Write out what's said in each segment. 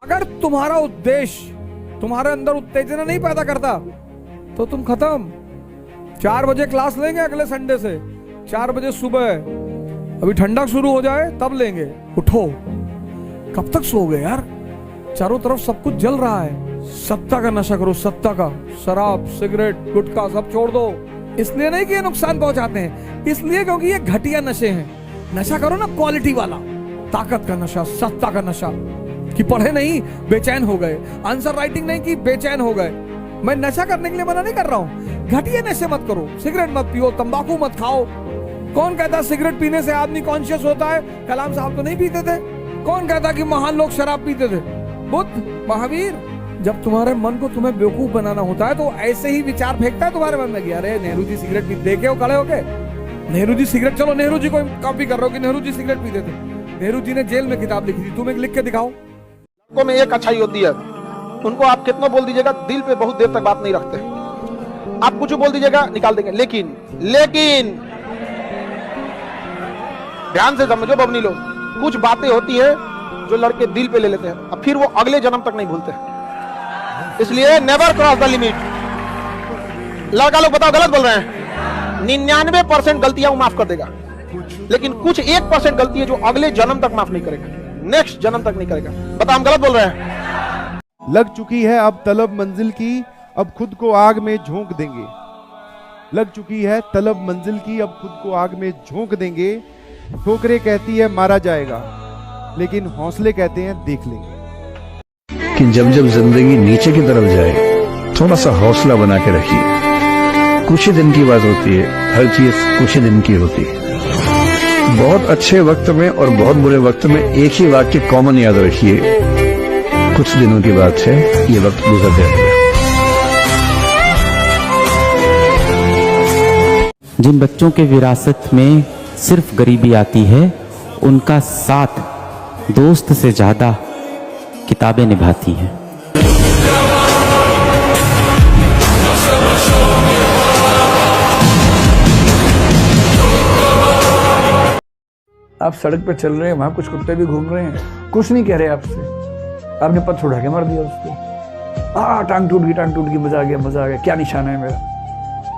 अगर तुम्हारा उद्देश्य तुम्हारे अंदर उत्तेजना नहीं पैदा करता तो तुम खत्म। 4 बजे क्लास लेंगे अगले संडे से, 4 बजे सुबह, अभी ठंडा शुरू हो जाए तब लेंगे। उठो, कब तक सोओगे यार? चारों तरफ सब कुछ जल रहा है। सत्ता का नशा करो, सत्ता का। शराब, सिगरेट, गुटखा सब छोड़ दो। इसलिए नहीं कि ये नुकसान पहुंचाते हैं, इसलिए क्योंकि ये घटिया नशे हैं। नशा करो ना क्वालिटी वाला, ताकत का नशा, सत्ता का नशा। कि पढ़े नहीं बेचैन हो गए, आंसर राइटिंग नहीं की बेचैन हो गए। मैं नशा करने के लिए मना नहीं कर रहा हूं, घटिया नशे मत करो। सिगरेट मत पियो, तंबाकू मत खाओ। कौन कहता सिगरेट पीने से आदमी कॉन्शियस होता है? कलाम साहब तो नहीं पीते थे। कौन कहता कि महान लोग शराब पीते थे? बुद्ध, महावीर। जब तुम्हारे मन को तुम्हें बेवकूफ बनाना होता है तो ऐसे ही विचार फेंकता है तुम्हारे मन में कि अरे नेहरू जी सिगरेट पी, देखे हो खड़े होके नेहरू जी सिगरेट, चलो नेहरू जी को कॉपी कर रहे हो कि नेहरू जी सिगरेट पीते थे। नेहरू जी ने जेल में किताब लिखी थी, तुम एक लिख के दिखाओ। को में एक अच्छाई होती है, उनको आप कितना बोल दीजिएगा दिल पे बहुत देर तक बात नहीं रखते। आप कुछ बोल दीजिएगा निकाल देंगे। लेकिन ध्यान से समझो बबनी लोग, कुछ बातें होती है जो लड़के दिल पे ले लेते हैं और फिर वो अगले जन्म तक नहीं भूलते। इसलिए नेवर क्रॉस द लिमिट। लड़का लोग बताओ गलत बोल रहे हैं। 99% गलतियां वो माफ कर देगा, लेकिन कुछ 1% गलती है जो अगले जन्म तक माफ नहीं करेगा, नेक्स्ट जन्म तक नहीं करेगा। बताओ हम गलत बोल रहे हैं। लग चुकी है अब तलब मंजिल की, अब खुद को आग में झोंक देंगे। लग चुकी है तलब मंजिल की, अब खुद को आग में झोंक देंगे। ठोकरे कहती है मारा जाएगा, लेकिन हौसले कहते हैं देख लेंगे। कि जब जब जिंदगी नीचे की तरफ जाए थोड़ा सा हौसला बना के रखिए। कुछ ही दिन की बात होती है, हर चीज कुछ ही दिन की होती है। बहुत अच्छे वक्त में और बहुत बुरे वक्त में एक ही वाक्य कॉमन याद रखिए, कुछ दिनों की बात है, ये वक्त गुजर जाएगा। जिन बच्चों के विरासत में सिर्फ गरीबी आती है, उनका साथ दोस्त से ज्यादा किताबें निभाती हैं। आप सड़क पे चल रहे हैं, वहां कुछ कुत्ते भी घूम रहे हैं, कुछ नहीं कह रहे आपसे, आपने पत्थर उठा के मार दिया उसको। टांग टूट गई, मजा आ गया, क्या निशाना है मेरा।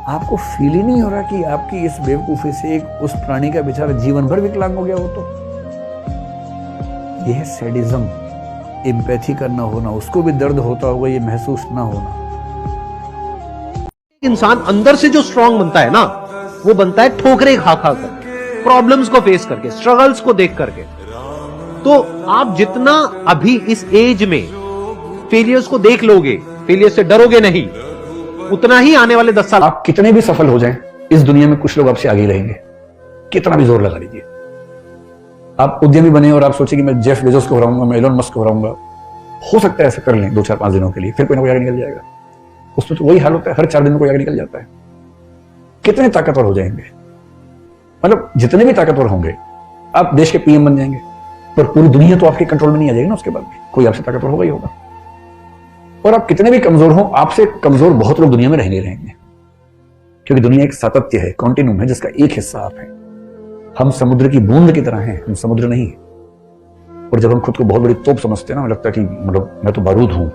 आपको फील ही नहीं हो रहा कि आपकी इस बेवकूफी से एक उस प्राणी का बेचारा जीवन भर विकलांग हो गया हो। तो यह है सैडिज्म, एम्पैथी करना होना, उसको भी दर्द होता होगा ये महसूस ना होना। इंसान अंदर से जो स्ट्रांग बनता है ना, वो बनता है ठोकरे खा खा कर, प्रॉब्लम्स को फेस करके, स्ट्रगल्स को देख करके। तो आप जितना अभी इस एज में फेलियर्स को देख लोगे, फेलियर से डरोगे नहीं, उतना ही आने वाले 10 साल आप कितने भी सफल हो जाएं, इस दुनिया में कुछ लोग आपसे आगे रहेंगे, कितना भी जोर लगा लीजिए। आप उद्यमी बने और आप सोचे कि मैं जेफ बेजोस को हराऊंगा, मैं एलोन मस्क को हराऊंगा, हो सकता है ऐसा कर लें 2-4-5 दिनों के लिए, फिर कोई ना कोई आगे निकल जाएगा। उसमें तो वही हाल होता है, हर 4 दिन में कोई आगे निकल जाता है। कितने ताकतवर हो जाएंगे, मतलब जितने भी ताकतवर होंगे, आप देश के पीएम बन जाएंगे, पर पूरी दुनिया तो आपके कंट्रोल में नहीं आ जाएगी ना। उसके बाद भी कोई आपसे ताकतवर होगा ही होगा। और आप कितने भी कमजोर हो, आपसे कमजोर बहुत लोग दुनिया में रहेंगे, क्योंकि दुनिया एक सातत्य है, कॉन्टिन्यूम है, जिसका एक हिस्सा आप है। हम समुद्र की बूंद की तरह हैं, हम समुद्र नहीं है। और जब हम खुद को बहुत बड़ी तोप समझते हैं ना, हमें लगता है कि मतलब मैं तो बारूद हूं,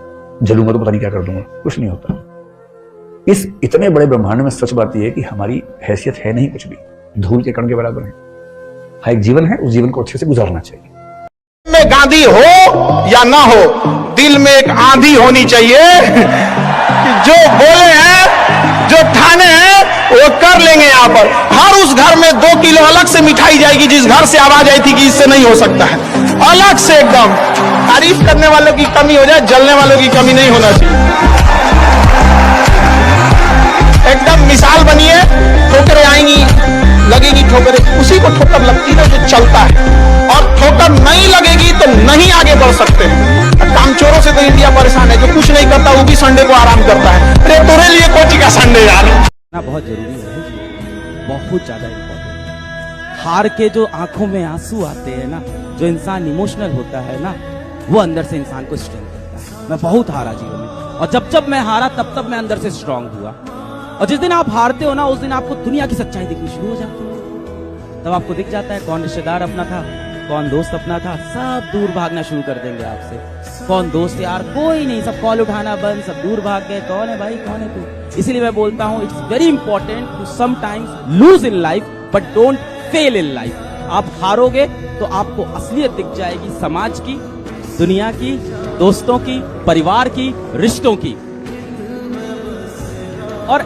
जलूंगा तो पता नहीं क्या कर दूंगा, कुछ नहीं होता। इस इतने बड़े ब्रह्मांड में सच बात यह है कि हमारी हैसियत है नहीं कुछ भी, धूल के कण के बराबर है। हाँ, एक जीवन है, उस जीवन को अच्छे से गुजारना चाहिए। में गांधी हो या ना हो, दिल में एक आंधी होनी चाहिए कि जो बोले हैं, जो ठाने हैं, वो कर लेंगे। यहाँ पर हर उस घर में 2 किलो अलग से मिठाई जाएगी जिस घर से आवाज आई थी कि इससे नहीं हो सकता है, अलग से एकदम। तारीफ करने वालों की कमी हो जाए, जलने वालों की कमी नहीं होना चाहिए। एकदम मिसाल बनिए, ठोकरें आएंगी, लगेगी ठोकरें, उसी को ठोकर लगती है जो चलता है, और ठोकर नहीं लगेगी तो नहीं आगे बढ़ सकते हैं। कामचोरों से तो इंडिया परेशान है, जो कुछ नहीं करता वो भी संडे को आराम करता है। अरे तुम्हारे लिए कोची का संडे यार बहुत जरूरी है, बहुत ज्यादा इम्पोर्टेंट। हार के जो आंखों में आंसू आते हैं ना, जो इंसान इमोशनल होता है ना, वो अंदर से इंसान को स्ट्रेंथ देता है। मैं बहुत हारा जीवन में, और जब जब मैं हारा तब मैं अंदर से स्ट्रांग हुआ। और जिस दिन आप हारते हो ना, उस दिन आपको दुनिया की सच्चाई दिखनी शुरू हो जाती है। तब आपको दिख जाता है कौन रिश्तेदार अपना था, कौन दोस्त अपना था, सब दूर भागना शुरू कर देंगे आपसे। कौन दोस्त यार, कोई नहीं, सब कॉल उठाना बंद, सब दूर भाग गए। कौन है भाई, कौन है तू? इसीलिए मैं बोलता हूँ it's very important to sometimes lose in life but don't fail in life. आप हारोगे तो आपको असलियत दिख जाएगी, समाज की, दुनिया की, दोस्तों की, परिवार की, रिश्तों की। और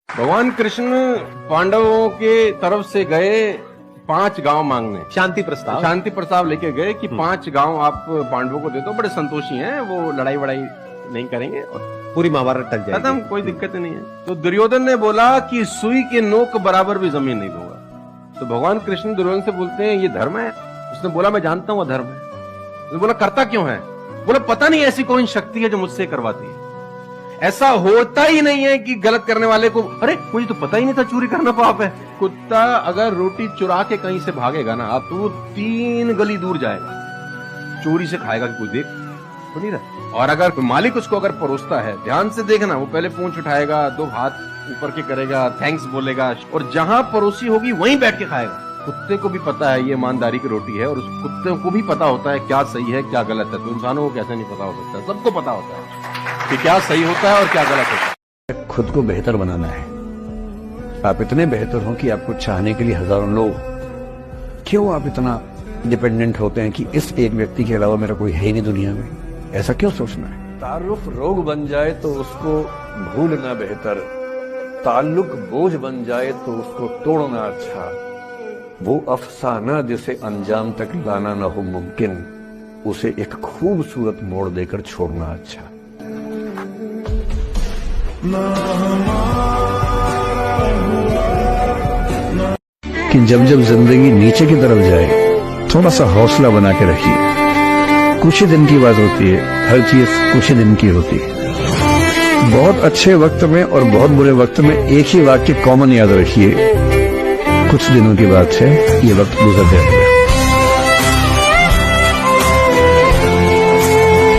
भगवान कृष्ण पांडवों के तरफ से गए 5 गांव मांगने, शांति प्रस्ताव लेके गए कि 5 गांव आप पांडवों को दे दो, बड़े संतोषी हैं, वो लड़ाई वड़ाई नहीं करेंगे और पूरी महाभारत टल जाएगी, खत्म, कोई दिक्कत नहीं है। तो दुर्योधन ने बोला कि सुई के नोक बराबर भी जमीन नहीं दूंगा। तो भगवान कृष्ण दुर्योधन से बोलते हैं ये धर्म है? उसने बोला मैं जानता हूं धर्म है। उसने बोला करता क्यों है? बोला पता नहीं ऐसी कौन शक्ति है जो मुझसे करवाती है। ऐसा होता ही नहीं है कि गलत करने वाले को अरे मुझे तो पता ही नहीं था चोरी करना पाप है। कुत्ता अगर रोटी चुरा के कहीं से भागेगा ना आप, तो वो 3 गली दूर जाएगा, चोरी से खाएगा कि कोई देख तो नहीं रहा। और अगर मालिक उसको अगर परोसता है, ध्यान से देखना, वो पहले पूंछ उठाएगा, 2 हाथ ऊपर के करेगा, थैंक्स बोलेगा, और जहां परोसी होगी वहीं बैठ के खाएगा। कुत्ते को भी पता है ये ईमानदारी की रोटी है, और उस कुत्ते को भी पता होता है क्या सही है क्या गलत है। तो इंसानों को कैसे नहीं पता हो सकता? सबको पता होता है कि क्या सही होता है और क्या गलत होता है। खुद को बेहतर बनाना है। आप इतने बेहतर हो कि आपको चाहने के लिए हजारों लोग, क्यों आप इतना डिपेंडेंट होते हैं कि इस एक व्यक्ति के अलावा मेरा कोई है ही नहीं दुनिया में? ऐसा क्यों सोचना है? तारुफ रोग बन जाए तो उसको भूलना बेहतर, ताल्लुक बोझ बन जाए तो उसको तोड़ना अच्छा, वो अफसाना जिसे अंजाम तक लाना न हो मुमकिन, उसे एक खूबसूरत मोड़ देकर छोड़ना अच्छा। कि जब जब जिंदगी नीचे की तरफ जाए थोड़ा सा हौसला बना के रखिए। कुछ ही दिन की बात होती है, हर चीज कुछ ही दिन की होती है। बहुत अच्छे वक्त में और बहुत बुरे वक्त में एक ही वाक्य कॉमन याद रखिए, कुछ दिनों की बात है, ये वक्त गुजर जाएगा।